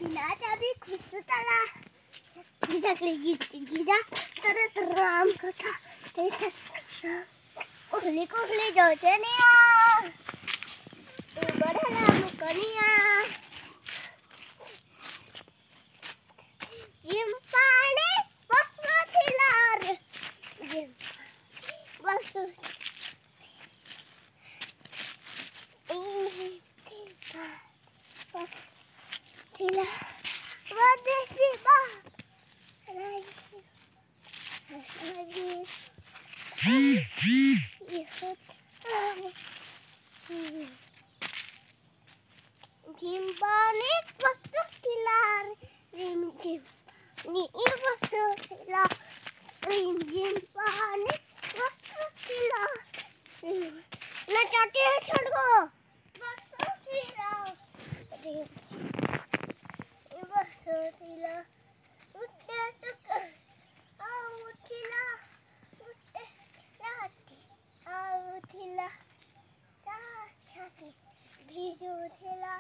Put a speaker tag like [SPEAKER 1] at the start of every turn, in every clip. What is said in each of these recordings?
[SPEAKER 1] Tapi khusus salah. Bisa gila terus teram kata. Kuhli jauh ni ya. Berhala muka ni ya. Jimpane bosma thilar. Bos. Thilar. What is it? Jimpane bosma thilar. Ni bosma thilar. Jimpane bosma thilar. ना चाहते हैं छोड़ को बस थीला उठे टक उठिला उठे लाठी उठिला छाती भीजो उठिला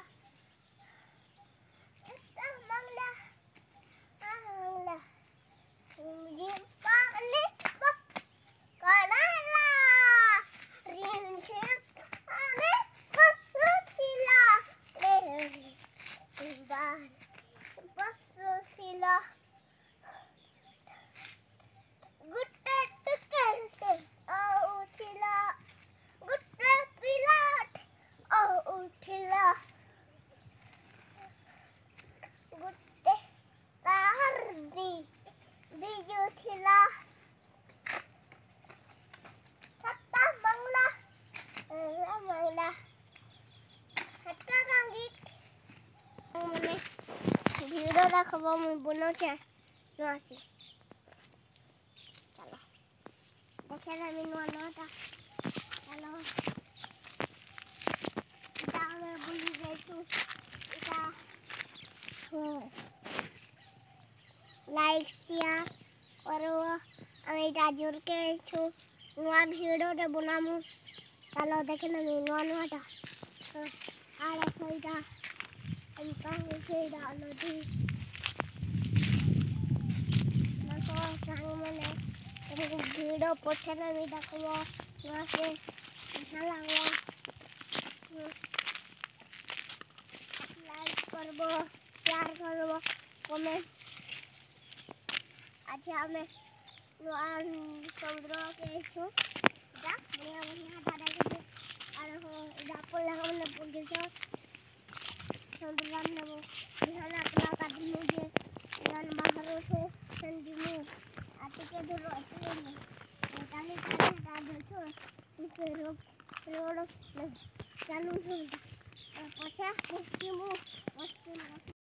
[SPEAKER 1] अच्छा मंगला मंगला ये पानी काला वीडियो देखो मैं बोलो क्या नोसी चलो देखे ना मैं नोटा चलो इधर मैं बोली गई तू इधर लाइक शेयर करो আমি রাজুর কে छु নয়া ভিডিওটা বানামু চলো দেখে না নয়া নয়াটা আর কইটা আমি কাম করে ডালো দি দেখো সামনে এরকম ভিডিও পছন্দ আমি দেখো নাকে ভালো লাগলো লাইক করব শেয়ার করব কমেন্ট আচ্ছা আমি নোয়ান সমুদ্র কে छु যা बढ़िया बढ़िया दादा के আর এটা পড়লে আমরা বলছো समुद्रान नमो बिहान अपना काटने के बिहान बाहर से संजीवनी आते के जो रोते हैं ताली ताली काट दो इसे रोड चालू हो गया पछा मुस्लिम